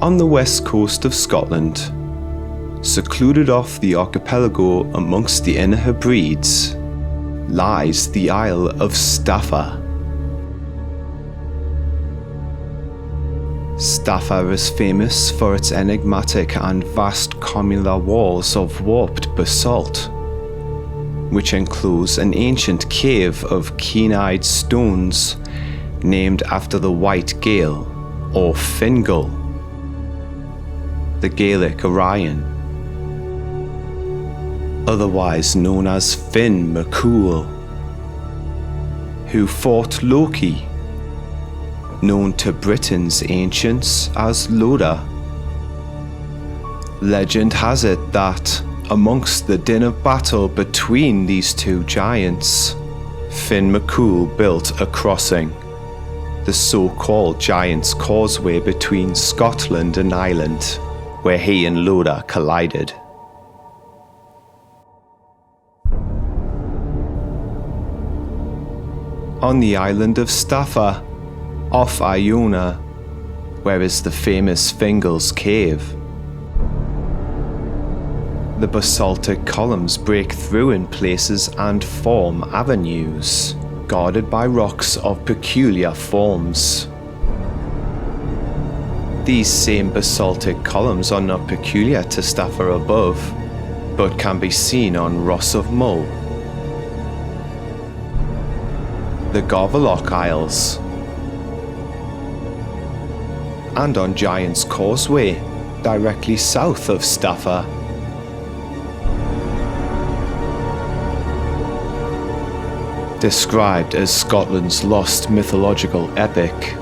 On the west coast of Scotland, secluded off the archipelago amongst the Inner Hebrides, lies the Isle of Staffa. Staffa is famous for its enigmatic and vast communal walls of warped basalt, which enclose an ancient cave of keen-eyed stones named after the White Gael, or Fingal, the Gaelic Orion, otherwise known as Finn MacCool, who fought Loki, known to Britain's ancients as Loda. Legend has it that, amongst the din of battle between these two giants, Finn MacCool built a crossing, the so-called Giant's Causeway between Scotland and Ireland, where he and Loda collided. On the island of Staffa, off Iona, where is the famous Fingal's Cave, the basaltic columns break through in places and form avenues, guarded by rocks of peculiar forms. These same basaltic columns are not peculiar to Staffa above, but can be seen on Ross of Mull, the Gavelloch Isles, and on Giant's Causeway, directly south of Staffa. Described as Scotland's lost mythological epic,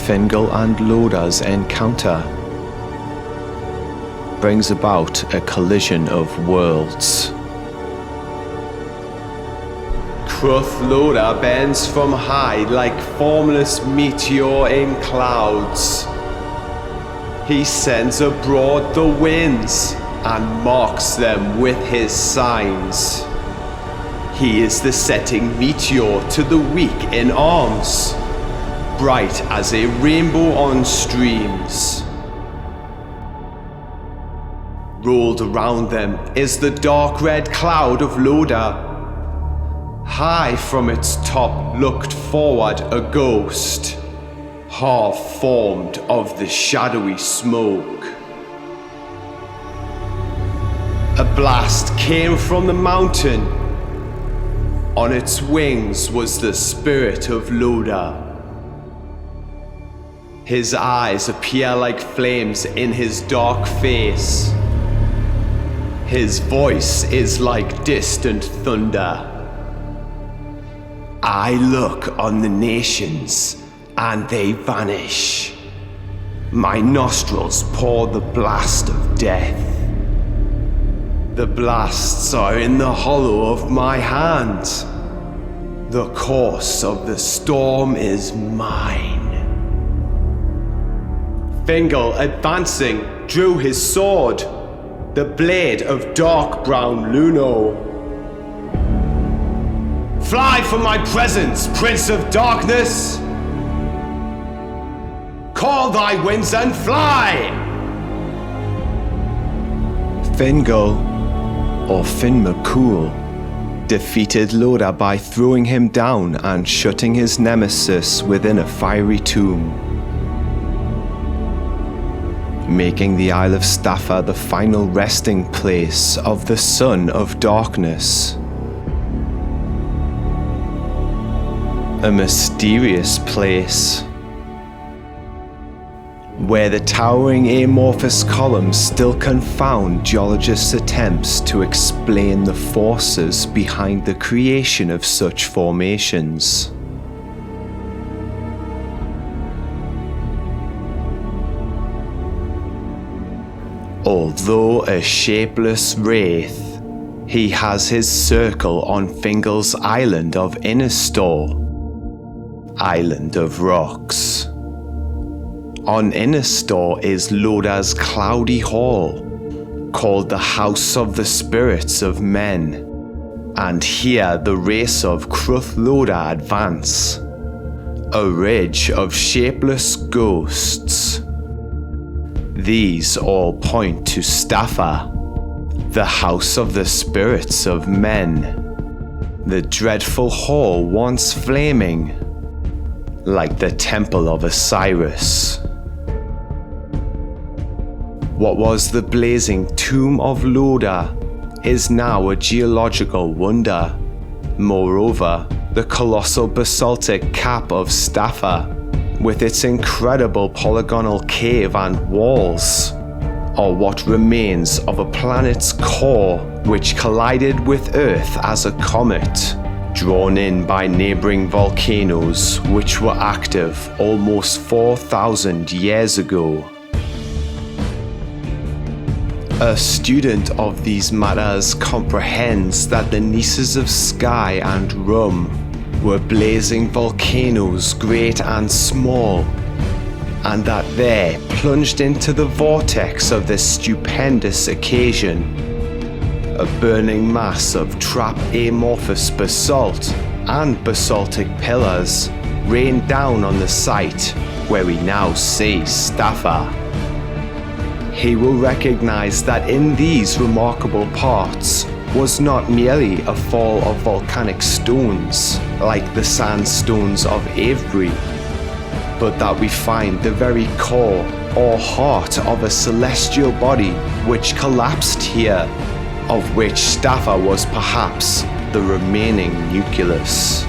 Fingal and Loda's encounter brings about a collision of worlds. Cruth Loda bends from high like formless meteor in clouds. He sends abroad the winds and marks them with his signs. He is the setting meteor to the weak in arms, bright as a rainbow on streams. Rolled around them is the dark red cloud of Loda. High from its top looked forward a ghost, half formed of the shadowy smoke. A blast came from the mountain. On its wings was the spirit of Loda. His eyes appear like flames in his dark face. His voice is like distant thunder. I look on the nations, and they vanish. My nostrils pour the blast of death. The blasts are in the hollow of my hand. The course of the storm is mine. Fingal, advancing, drew his sword, the blade of dark brown Luno. Fly from my presence, Prince of Darkness! Call thy winds and fly! Fingal, or Finn MacCool, defeated Loda by throwing him down and shutting his nemesis within a fiery tomb, making the Isle of Staffa the final resting place of the Son of Darkness. A mysterious place, where the towering amorphous columns still confound geologists' attempts to explain the forces behind the creation of such formations. Although a shapeless wraith, he has his circle on Fingal's island of Innistor, Island of Rocks. On Innistor is Loda's cloudy hall, called the House of the Spirits of Men, and here the race of Cruth Loda advance, a ridge of shapeless ghosts. These all point to Staffa, the house of the spirits of men, the dreadful hall once flaming, like the temple of Osiris. What was the blazing tomb of Loda is now a geological wonder. Moreover, the colossal basaltic cap of Staffa, with its incredible polygonal cave and walls, are what remains of a planet's core which collided with Earth as a comet, drawn in by neighbouring volcanoes which were active almost 4,000 years ago. A student of these matters comprehends that the niches of sky and rum were blazing volcanoes great and small, and that there, plunged into the vortex of this stupendous occasion, a burning mass of trap amorphous basalt and basaltic pillars rained down on the site where we now see Staffa. He will recognize that in these remarkable parts was not merely a fall of volcanic stones like the sandstones of Avebury, but that we find the very core or heart of a celestial body which collapsed here, of which Staffa was perhaps the remaining nucleus.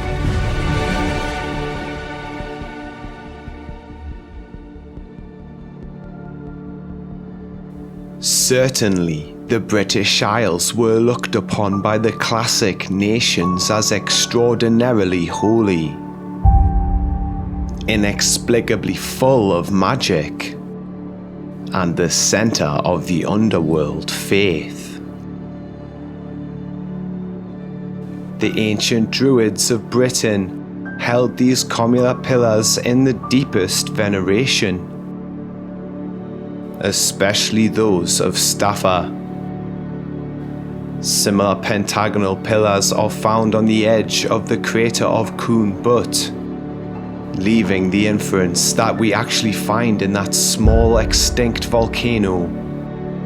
Certainly, the British Isles were looked upon by the classic nations as extraordinarily holy, inexplicably full of magic, and the centre of the underworld faith. The ancient Druids of Britain held these communal pillars in the deepest veneration, especially those of Staffa. Similar pentagonal pillars are found on the edge of the crater of Comyns Beaumont, leaving the inference that we actually find in that small extinct volcano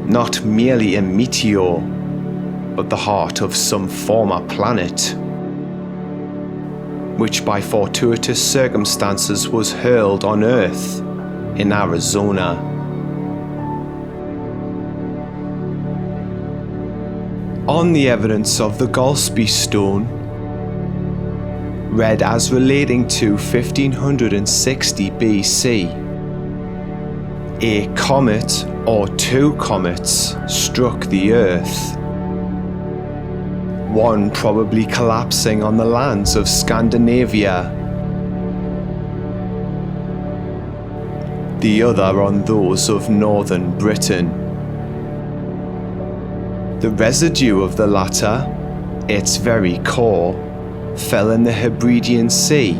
not merely a meteor, but the heart of some former planet, which by fortuitous circumstances was hurled on Earth in Arizona. On the evidence of the Golspie stone, read as relating to 1560 BC, a comet or two comets struck the Earth, one probably collapsing on the lands of Scandinavia, the other on those of northern Britain. The residue of the latter, its very core, fell in the Hebridean Sea,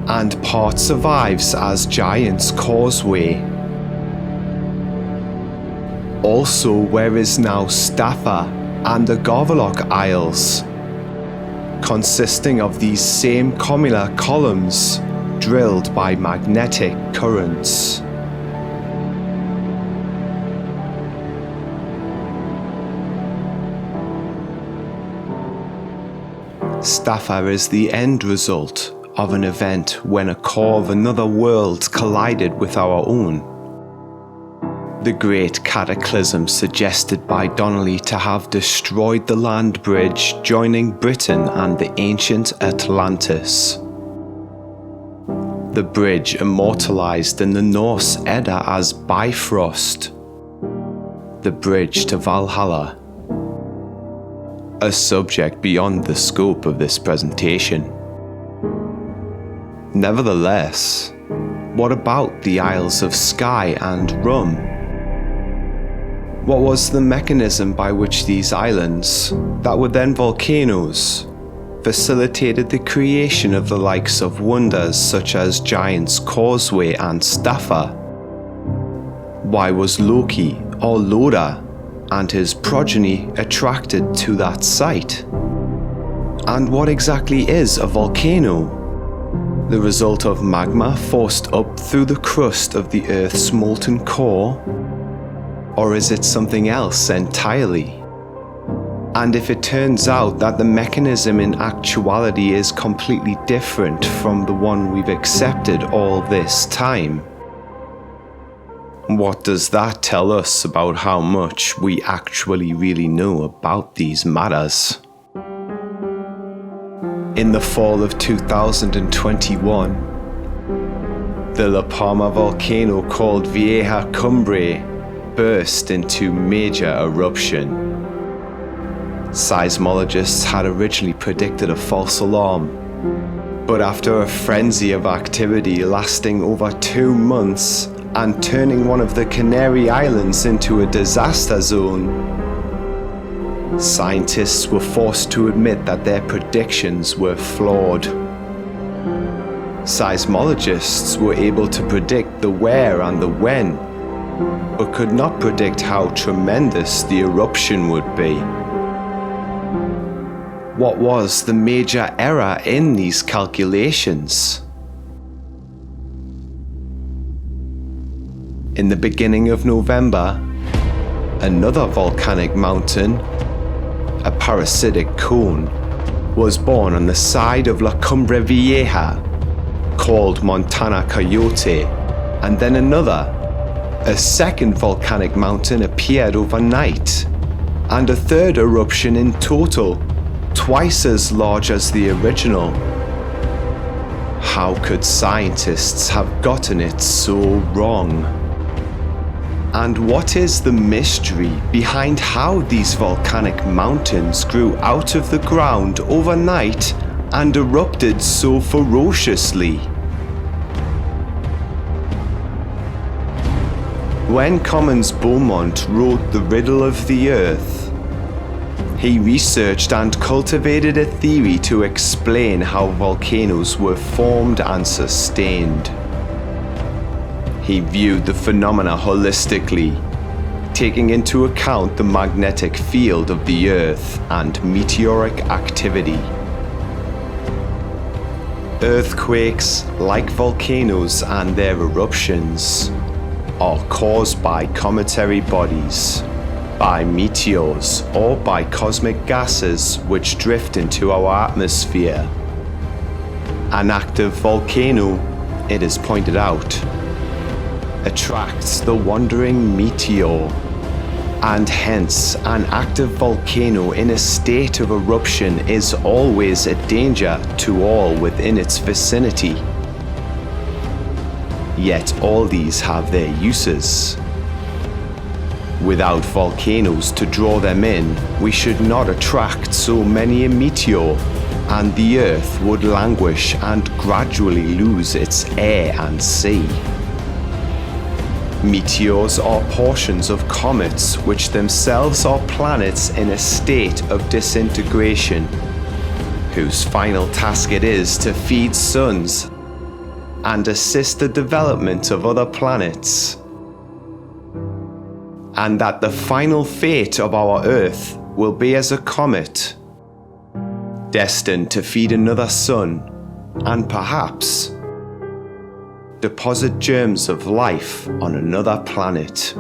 and part survives as Giant's Causeway. Also where is now Staffa and the Gavelok Isles, consisting of these same commular columns drilled by magnetic currents. Staffa is the end result of an event when a core of another world collided with our own. The great cataclysm suggested by Donnelly to have destroyed the land bridge joining Britain and the ancient Atlantis. The bridge immortalized in the Norse Edda as Bifrost, the bridge to Valhalla. A subject beyond the scope of this presentation. Nevertheless, what about the Isles of Skye and Rum? What was the mechanism by which these islands, that were then volcanoes, facilitated the creation of the likes of wonders such as Giant's Causeway and Staffa? Why was Loki or Loda and his progeny attracted to that site? And what exactly is a volcano? The result of magma forced up through the crust of the Earth's molten core? Or is it something else entirely? And if it turns out that the mechanism in actuality is completely different from the one we've accepted all this time, what does that tell us about how much we actually really know about these matters? In the fall of 2021, the La Palma volcano called Vieja Cumbre burst into major eruption. Seismologists had originally predicted a false alarm, but after a frenzy of activity lasting over 2 months and turning one of the Canary Islands into a disaster zone, scientists were forced to admit that their predictions were flawed. Seismologists were able to predict the where and the when, but could not predict how tremendous the eruption would be. What was the major error in these calculations? In the beginning of November, another volcanic mountain, a parasitic cone, was born on the side of La Cumbre Vieja, called Montana Coyote, and then another, a second volcanic mountain appeared overnight, and a third eruption in total, twice as large as the original. How could scientists have gotten it so wrong? And what is the mystery behind how these volcanic mountains grew out of the ground overnight and erupted so ferociously? When Comyns Beaumont wrote The Riddle of the Earth, he researched and cultivated a theory to explain how volcanoes were formed and sustained. He viewed the phenomena holistically, taking into account the magnetic field of the Earth and meteoric activity. Earthquakes, like volcanoes and their eruptions, are caused by cometary bodies, by meteors, or by cosmic gases which drift into our atmosphere. An active volcano, it is pointed out, attracts the wandering meteor, and hence an active volcano in a state of eruption is always a danger to all within its vicinity. Yet all these have their uses. Without volcanoes to draw them in, we should not attract so many a meteor, and the Earth would languish and gradually lose its air and sea. Meteors are portions of comets which themselves are planets in a state of disintegration, whose final task it is to feed suns and assist the development of other planets. And that the final fate of our Earth will be as a comet, destined to feed another sun and perhaps deposit germs of life on another planet.